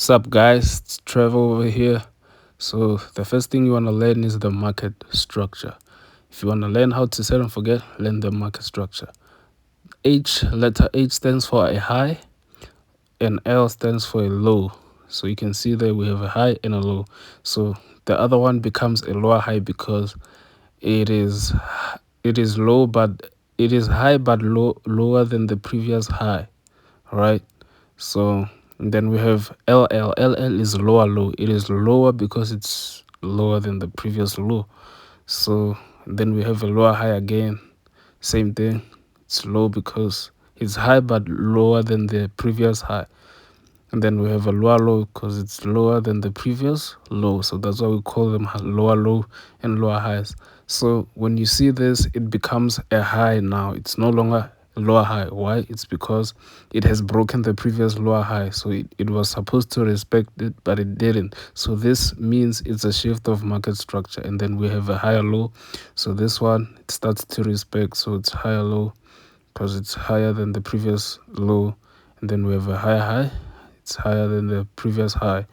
What's up, guys? It's Trevor over here. So the first thing you want to learn is the market structure. If you want to learn how to set and forget, learn the market structure. Letter H stands for a high and L stands for a low. So you can see that we have a high and a low. So the other one becomes a lower high because it is low, but it is high but lower than the previous high, right? So then we have LL. LL is lower low. It is lower because it's lower than the previous low. So then we have a lower high again. Same thing. It's low because it's high but lower than the previous high. And then we have a lower low because it's lower than the previous low. So that's why we call them lower low and lower highs. So when you see this, it becomes a high now. It's no longer a lower high. Why? It's because it has broken the previous lower high. So it was supposed to respect it, but it didn't. So this means it's a shift of market structure. And then we have a higher low. So this one, it starts to respect. So it's higher low because it's higher than the previous low. And then we have a higher high. It's higher than the previous high.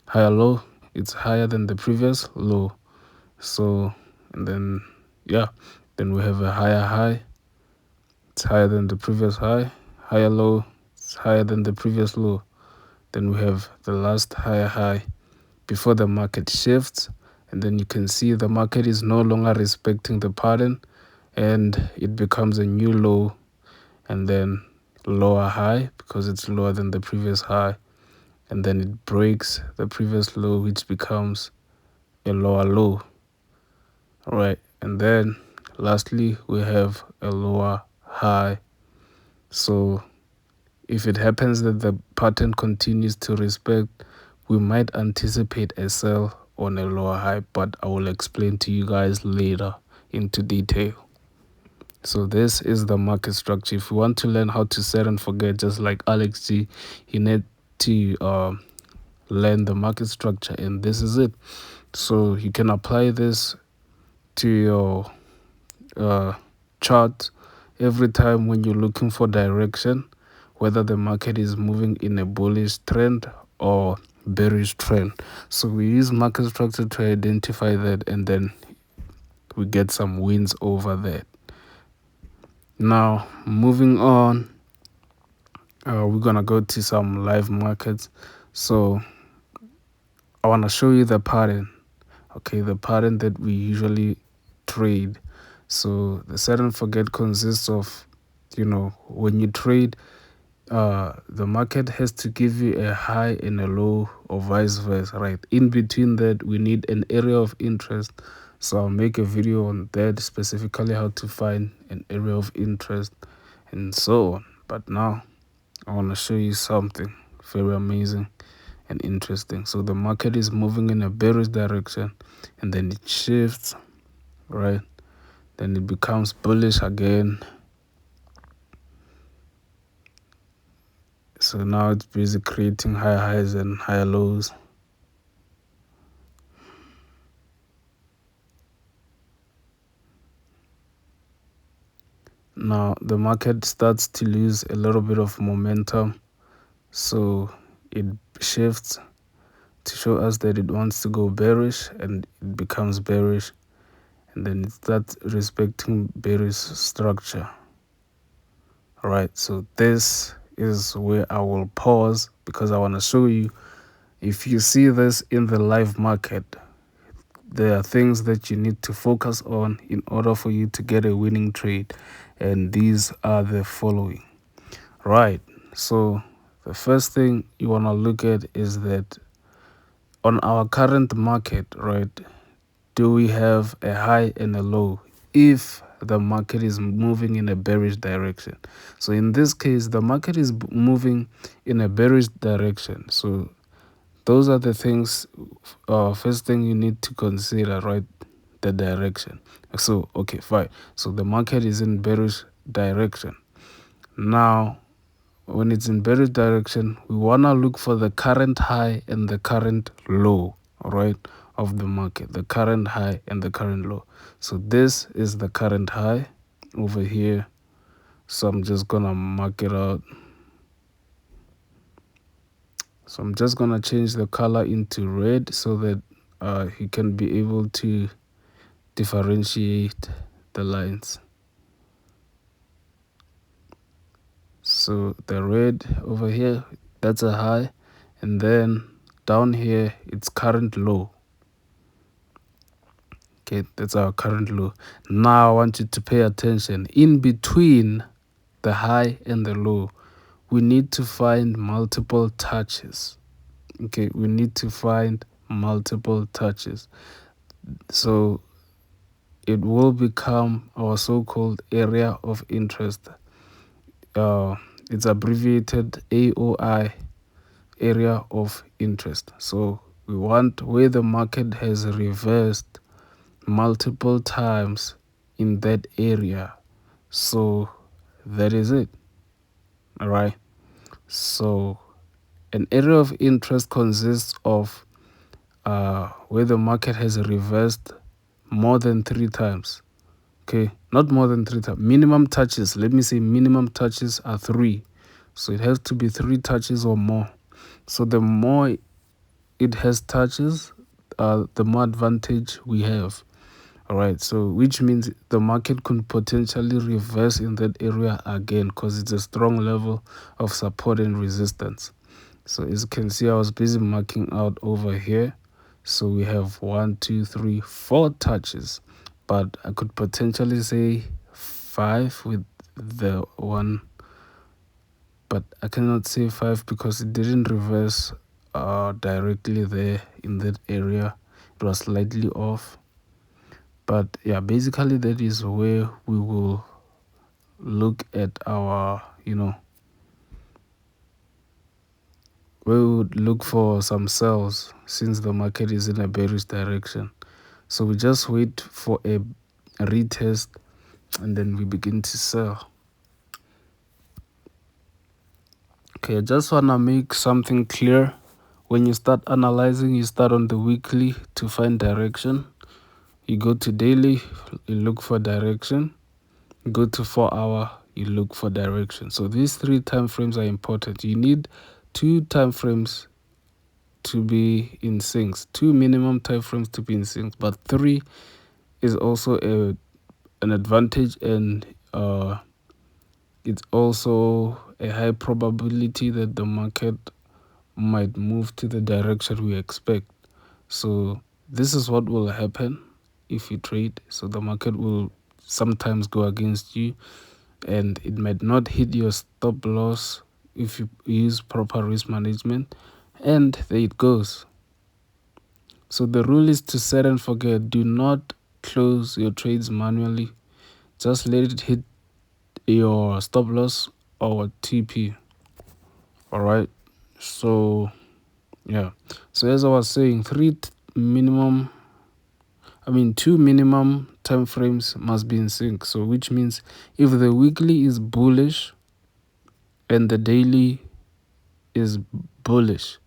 Higher low, it's higher than the previous low. So, and then, yeah, then we have a higher high. It's higher than the previous high. Higher low, it's higher than the previous low. Then we have the last higher high before the market shifts. And then you can see the market is no longer respecting the pattern and it becomes a new low and then lower high because it's lower than the previous high, and then it breaks the previous low, which becomes a lower low. All right, and then lastly we have a lower high. So if it happens that the pattern continues to respect, we might anticipate a sell on a lower high, but I will explain to you guys later into detail. So this is the market structure. If you want to learn how to set and forget, just like FXALEXG, you need to learn the market structure, and this is it. So you can apply this to your chart every time when you're looking for direction, whether the market is moving in a bullish trend or bearish trend. So we use market structure to identify that, and then we get some wins over that. Now, moving on, we're gonna go to some live markets. So I want to show you the pattern. Okay, the pattern that we usually trade. So the set and forget consists of, when you trade, the market has to give you a high and a low or vice versa, right? In between that, we need an area of interest. So I'll make a video on that, specifically how to find an area of interest and so on. But now I want to show you something very amazing and interesting. So the market is moving in a bearish direction and then it shifts, right? Then it becomes bullish again. So now it's busy creating higher highs and higher lows. Now the market starts to lose a little bit of momentum. So it shifts to show us that it wants to go bearish, and it becomes bearish. And then it starts respecting bearish structure. All right, so this is where I will pause because I want to show you, if you see this in the live market, there are things that you need to focus on in order for you to get a winning trade, and these are the following. Right, so the first thing you want to look at is that on our current market, right, do we have a high and a low if the market is moving in a bearish direction? So in this case, the market is moving in a bearish direction. So those are the things, first thing you need to consider, right? The direction. So, okay, fine. So the market is in bearish direction. Now, when it's in bearish direction, we want to look for the current high and the current low, right, of the market, the current high and the current low. So this is the current high over here. So I'm just going to mark it out. So I'm just gonna change the color into red so that you can be able to differentiate the lines. So the red over here, that's a high, and then down here it's current low. Okay, that's our current low. Now I want you to pay attention. In between the high and the low, we need to find multiple touches. Okay, we need to find multiple touches. So it will become our so-called area of interest. It's abbreviated AOI, area of interest. So we want where the market has reversed multiple times in that area. So that is it. All right. So an area of interest consists of where the market has reversed more than 3 times. Okay, not more than 3 times. Minimum touches, let me say minimum touches are 3. So it has to be 3 touches or more. So the more it has touches, the more advantage we have. All right, so which means the market could potentially reverse in that area again because it's a strong level of support and resistance. So as you can see, I was busy marking out over here. So we have 1, 2, 3, 4 touches, but I could potentially say 5 with the one, but I cannot say 5 because it didn't reverse directly there in that area. It was slightly off. But yeah, basically that is where we will look at our, where we would look for some sells since the market is in a bearish direction. So we just wait for a retest and then we begin to sell. Okay, I just want to make something clear. When you start analyzing, you start on the weekly to find direction. You go to daily, you look for direction. You go to 4-hour, you look for direction. So these 3 time frames are important. You need 2 time frames to be in syncs, 2 minimum time frames to be in sync, but 3 is also an advantage, and it's also a high probability that the market might move to the direction we expect. So this is what will happen if you trade. So the market will sometimes go against you and it might not hit your stop loss if you use proper risk management, and there it goes. So the rule is to set and forget. Do not close your trades manually. Just let it hit your stop loss or TP. All right. So yeah. So as I was saying, 2 minimum time frames must be in sync. So which means if the weekly is bullish and the daily is bullish,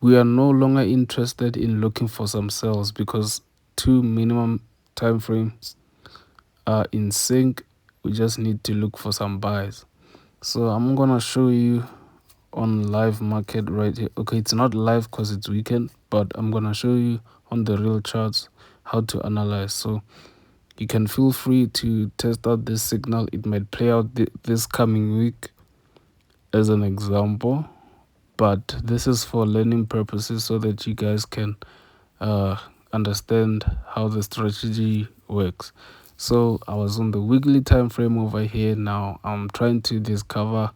we are no longer interested in looking for some sells because 2 minimum time frames are in sync. We just need to look for some buys. So I'm gonna show you on live market right here. Okay, it's not live because it's weekend, but I'm gonna show you on the real charts how to analyze. So you can feel free to test out this signal. It might play out this coming week as an example, but this is for learning purposes so that you guys can understand how the strategy works. So I was on the weekly time frame over here. Now I'm trying to discover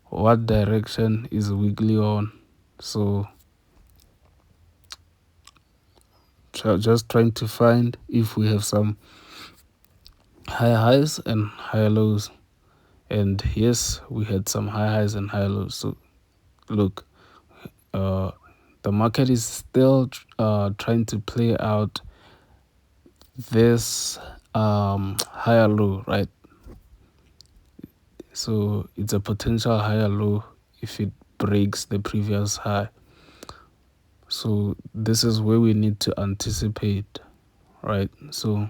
what direction is weekly on. So just trying to find if we have some high highs and high lows. And yes, we had some high highs and high lows. So look, the market is still trying to play out this higher low, right? So it's a potential higher low if it breaks the previous high. So this is where we need to anticipate, right? So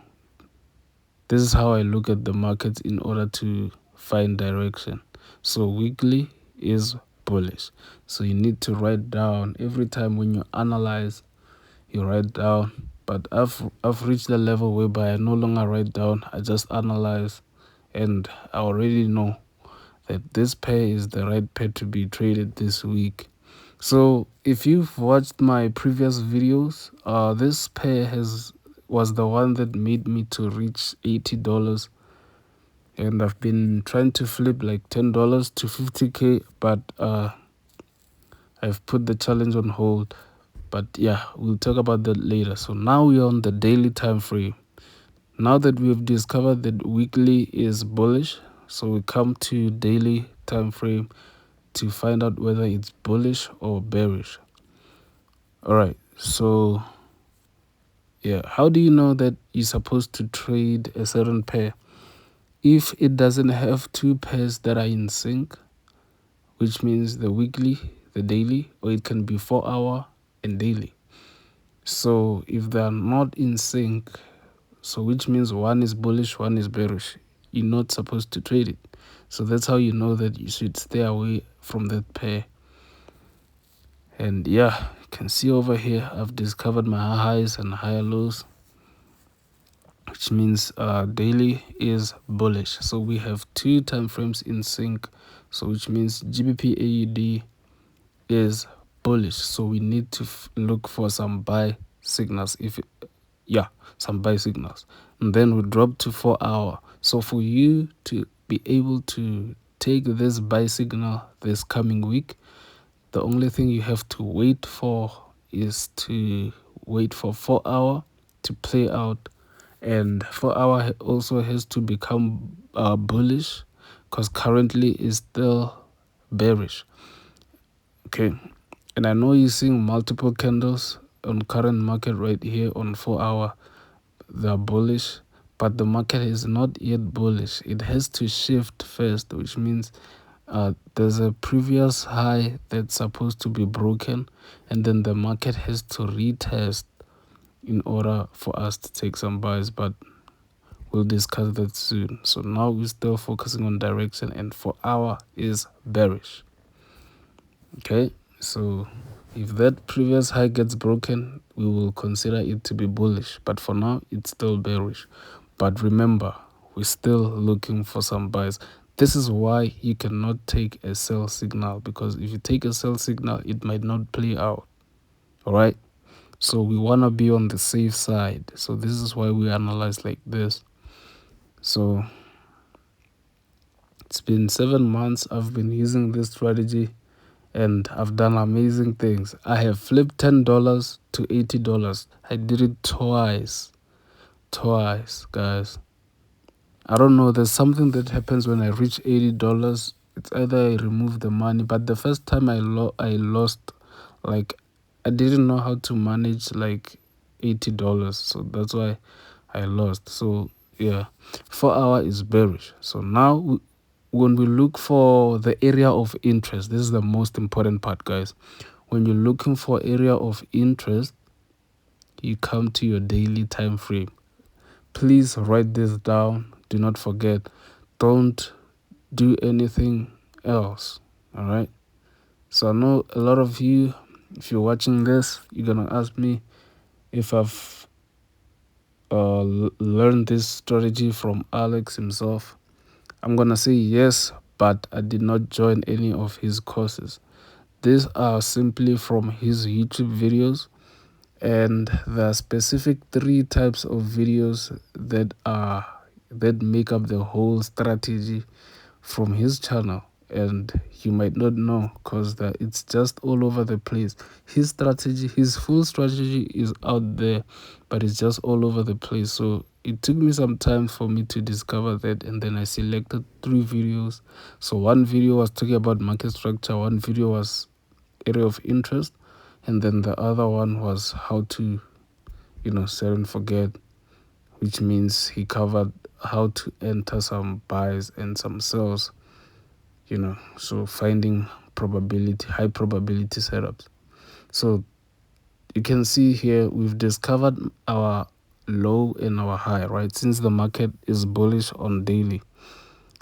this is how I look at the markets in order to find direction. So weekly is bullish. So you need to write down every time when you analyze, you write down. But I've reached the level whereby I no longer write down, I just analyze, and I already know that this pair is the right pair to be traded this week. So if you've watched my previous videos, this pair was the one that made me to reach $80, and I've been trying to flip like $10 to 50k, but I've put the challenge on hold. But yeah, we'll talk about that later. So now we're on the daily time frame. Now that we've discovered that weekly is bullish, so we come to daily time frame to find out whether it's bullish or bearish. All right, so yeah, how do you know that you're supposed to trade a certain pair? If it doesn't have two pairs that are in sync, which means the weekly, the daily, or it can be 4-hour and daily. So if they're not in sync, so which means one is bullish, one is bearish, you're not supposed to trade it. So that's how you know that you should stay away from that pair. And yeah, you can see over here, I've discovered my highs and higher lows, which means daily is bullish. So we have two time frames in sync, so which means GBP AUD is bullish. So we need to look for some buy signals. Some buy signals, and then we drop to 4-hour. So for you to be able to take this buy signal this coming week, the only thing you have to wait for is to wait for 4-hour to play out, and 4-hour also has to become bullish, because currently is still bearish. Okay, and I know you're seeing multiple candles on current market right here on 4-hour. They're bullish, but the market is not yet bullish. It has to shift first, which means there's a previous high that's supposed to be broken, and then the market has to retest in order for us to take some buys, but we'll discuss that soon. So now we're still focusing on direction, and 4-hour is bearish. Okay, so if that previous high gets broken, we will consider it to be bullish, but for now it's still bearish. But remember, we're still looking for some buys. This is why you cannot take a sell signal, because if you take a sell signal, it might not play out. All right, so we want to be on the safe side. So this is why we analyze like this. So it's been 7 months I've been using this strategy, and I've done amazing things. I have flipped $10 to $80. I did it twice, guys. I don't know, there's something that happens when I reach $80. It's either I remove the money, but the first time I lost, like, I didn't know how to manage like $80, so that's why I lost. So yeah, 4-hour is bearish. So now when we look for the area of interest, this is the most important part, guys. When you're looking for area of interest, you come to your daily time frame. Please write this down. Do not forget. Don't do anything else. All right. So I know a lot of you, if you're watching this, you're gonna ask me if I've learned this strategy from Alex himself. I'm gonna say yes, but I did not join any of his courses. These are simply from his YouTube videos, and there are specific 3 types of videos that make up the whole strategy from his channel, and you might not know because it's just all over the place. His full strategy is out there, but it's just all over the place. So it took me some time for me to discover that, and then I selected 3 videos. So one video was talking about market structure, one video was area of interest, and then the other one was how to sell and forget, which means he covered how to enter some buys and some sells, so finding high probability setups. So you can see here we've discovered our low and our high, right? Since the market is bullish on daily,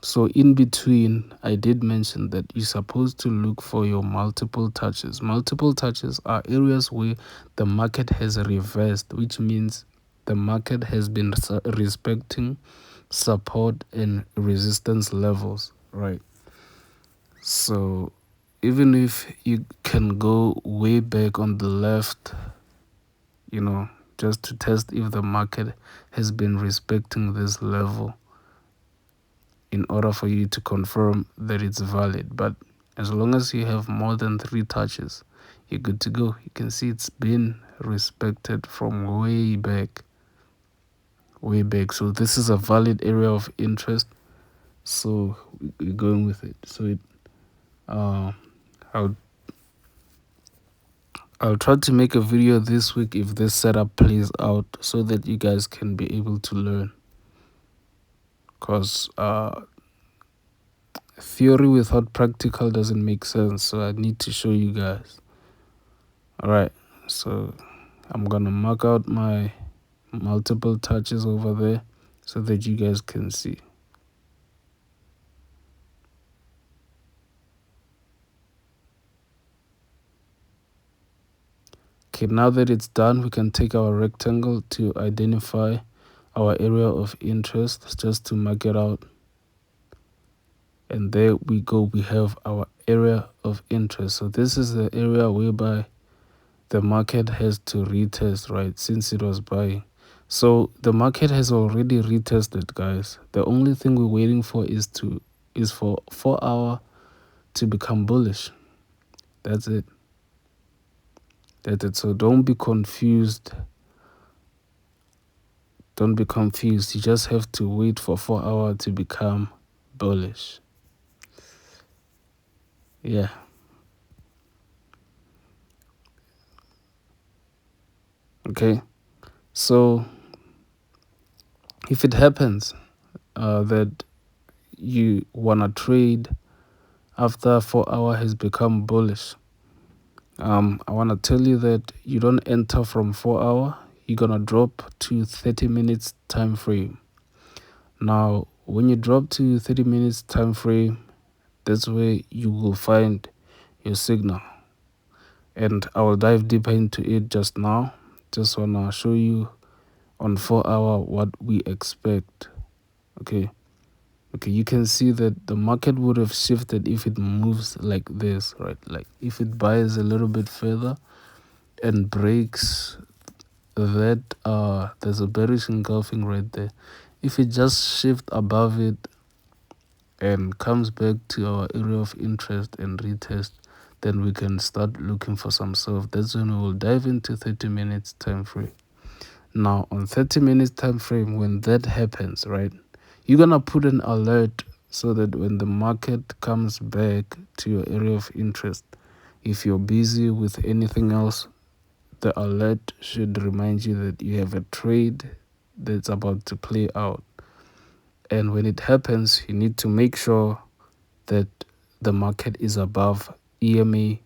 So in between, I did mention that you're supposed to look for your multiple touches. Multiple touches are areas where the market has reversed, which means the market has been respecting support and resistance levels, right? So even if you can go way back on the left, just to test if the market has been respecting this level in order for you to confirm that it's valid. But as long as you have more than 3 touches, you're good to go. You can see it's been respected from way back. So this is a valid area of interest. So we're going with it. So I'll try to make a video this week if this setup plays out, so that you guys can be able to learn. Because theory without practical doesn't make sense. So I need to show you guys. Alright, so I'm gonna mark out my multiple touches over there so that you guys can see. Okay, now that it's done, we can take our rectangle to identify our area of interest, just to mark it out. And there we go, we have our area of interest. So this is the area whereby the market has to retest, right, since it was buying. So the market has already retested, guys. The only thing we're waiting for is for 4 hour to become bullish. That's it. So don't be confused. You just have to wait for 4 hour to become bullish. Yeah. Okay. So if it happens that you wanna trade after 4 hour has become bullish, I wanna tell you that you don't enter from 4 hour. You're gonna drop to 30 minutes time frame. Now, when you drop to 30 minutes time frame, that's where you will find your signal. And I will dive deeper into it just now. Just wanna show you on 4 hour what we expect. Okay, you can see that the market would have shifted if it moves like this, right? Like if it buys a little bit further and breaks that, there's a bearish engulfing right there. If it just shift above it and comes back to our area of interest and retest, then we can start looking for some self. That's when we will dive into 30 minutes time frame. Now on 30 minutes time frame, when that happens, right, you're gonna put an alert so that when the market comes back to your area of interest, if you're busy with anything else, the alert should remind you that you have a trade that's about to play out. And when it happens, you need to make sure that the market is above EMA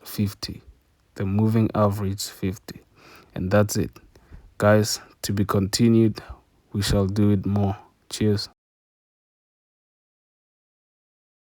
50, the moving average 50. And that's it. Guys, to be continued. We shall do it more. Cheers.